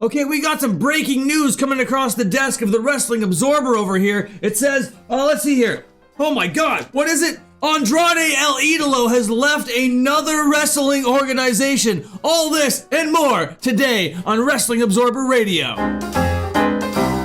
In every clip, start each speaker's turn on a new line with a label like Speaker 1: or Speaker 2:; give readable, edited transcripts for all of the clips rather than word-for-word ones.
Speaker 1: Okay, we got some breaking news coming across the desk of the Wrestling Absorber over here. It says, let's see here. Oh my god, what is it? Andrade El Idolo has left another wrestling organization. All this and more today on Wrestling Absorber Radio.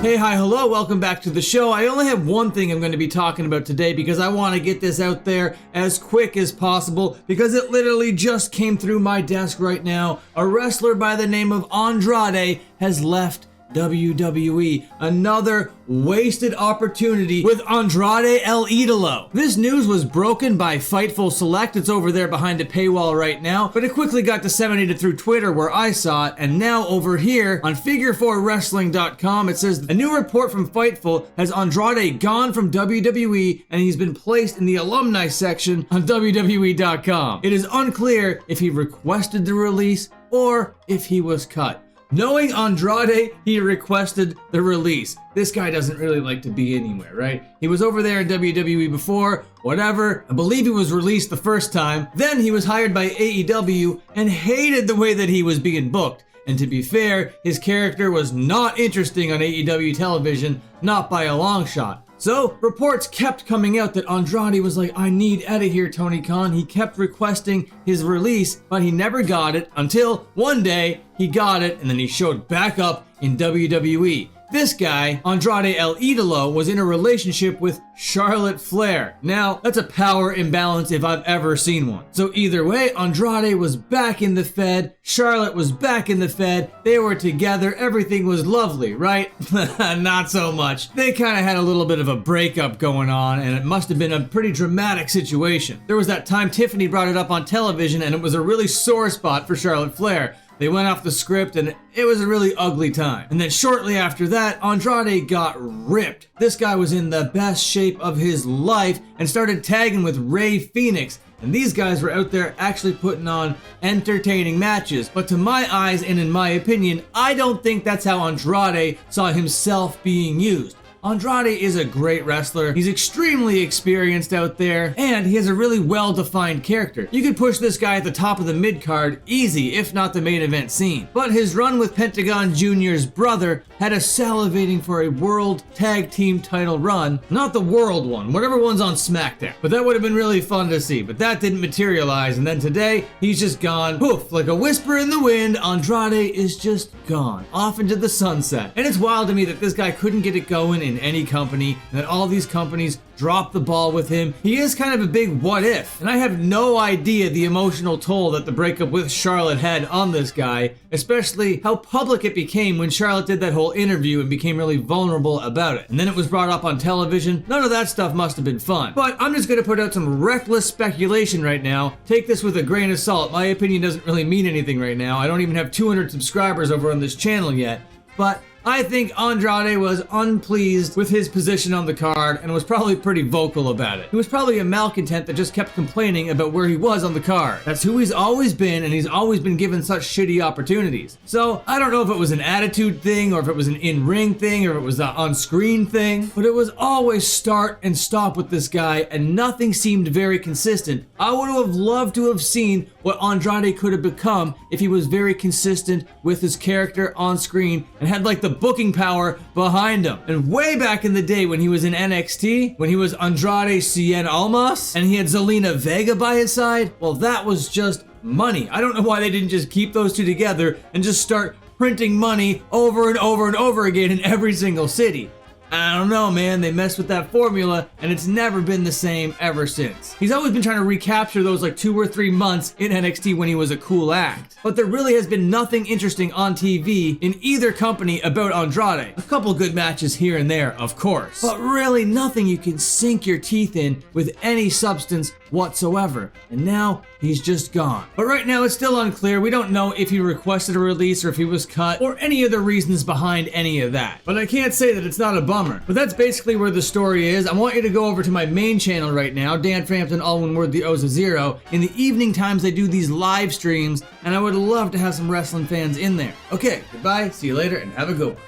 Speaker 1: Hey, hi, hello, welcome back to the show. I only have one thing I'm going to be talking about today because I want to get this out there as quick as possible because it literally just came through my desk right now. A wrestler by the name of Andrade has left WWE. Another wasted opportunity with Andrade El Idolo. This news was broken by Fightful Select. It's over there behind a paywall right now, but it quickly got disseminated through Twitter where I saw it, and now over here on Figure4Wrestling.com it says a new report from Fightful has Andrade gone from WWE and he's been placed in the alumni section on WWE.com. It is unclear if he requested the release or if he was cut. Knowing Andrade, he requested the release. This guy doesn't really like to be anywhere, right? He was over there in WWE before, whatever. I believe he was released the first time. Then he was hired by AEW and hated the way that he was being booked. And to be fair, his character was not interesting on AEW television, not by a long shot. So, reports kept coming out that Andrade was like, I need out of here, Tony Khan. He kept requesting his release, but he never got it until one day he got it and then he showed back up in WWE. This guy, Andrade El Idolo, was in a relationship with Charlotte Flair. Now, that's a power imbalance if I've ever seen one. So either way, Andrade was back in the Fed, Charlotte was back in the Fed, they were together, everything was lovely, right? Not so much. They kind of had a little bit of a breakup going on, and it must have been a pretty dramatic situation. There was that time Tiffany brought it up on television, and it was a really sore spot for Charlotte Flair. They went off the script and it was a really ugly time. And then shortly after that, Andrade got ripped. This guy was in the best shape of his life and started tagging with Rey Fenix. And these guys were out there actually putting on entertaining matches. But to my eyes and in my opinion, I don't think that's how Andrade saw himself being used. Andrade is a great wrestler, he's extremely experienced out there, and he has a really well-defined character. You could push this guy at the top of the mid-card easy, if not the main event scene. But his run with Pentagon Jr.'s brother had us salivating for a world tag team title run. Not the world one, whatever one's on SmackDown. But that would have been really fun to see, but that didn't materialize, and then today, he's just gone, poof, like a whisper in the wind, Andrade is just gone, off into the sunset. And it's wild to me that this guy couldn't get it going in any company, and that all these companies dropped the ball with him. He is kind of a big what if, and I have no idea the emotional toll that the breakup with Charlotte had on this guy, especially how public it became when Charlotte did that whole interview and became really vulnerable about it. And then it was brought up on television. None of that stuff must have been fun. But I'm just gonna put out some reckless speculation right now. Take this with a grain of salt. My opinion doesn't really mean anything right now. I don't even have 200 subscribers over on this channel yet. But I think Andrade was unpleased with his position on the card and was probably pretty vocal about it. He was probably a malcontent that just kept complaining about where he was on the card. That's who he's always been, and he's always been given such shitty opportunities. So I don't know if it was an attitude thing or if it was an in-ring thing or if it was an on-screen thing, but it was always start and stop with this guy and nothing seemed very consistent. I would have loved to have seen what Andrade could have become if he was very consistent with his character on screen and had like the booking power behind him. And way back in the day when he was in NXT, when he was Andrade Cien Almas and he had Zelina Vega by his side, well, that was just money. I don't know why they didn't just keep those two together and just start printing money over and over and over again in every single city. I don't know, man. They messed with that formula, and it's never been the same ever since. He's always been trying to recapture those like 2 or 3 months in NXT when he was a cool act. But there really has been nothing interesting on TV in either company about Andrade. A couple good matches here and there, of course. But really nothing you can sink your teeth in with any substance whatsoever. And now he's just gone. But right now it's still unclear. We don't know if he requested a release or if he was cut or any of the reasons behind any of that. But I can't say that it's not a bummer. But that's basically where the story is. I want you to go over to my main channel right now, Dan Frampton, all one word, the O's a zero. In the evening times I do these live streams and I would love to have some wrestling fans in there. Okay, goodbye, see you later, and have a good one.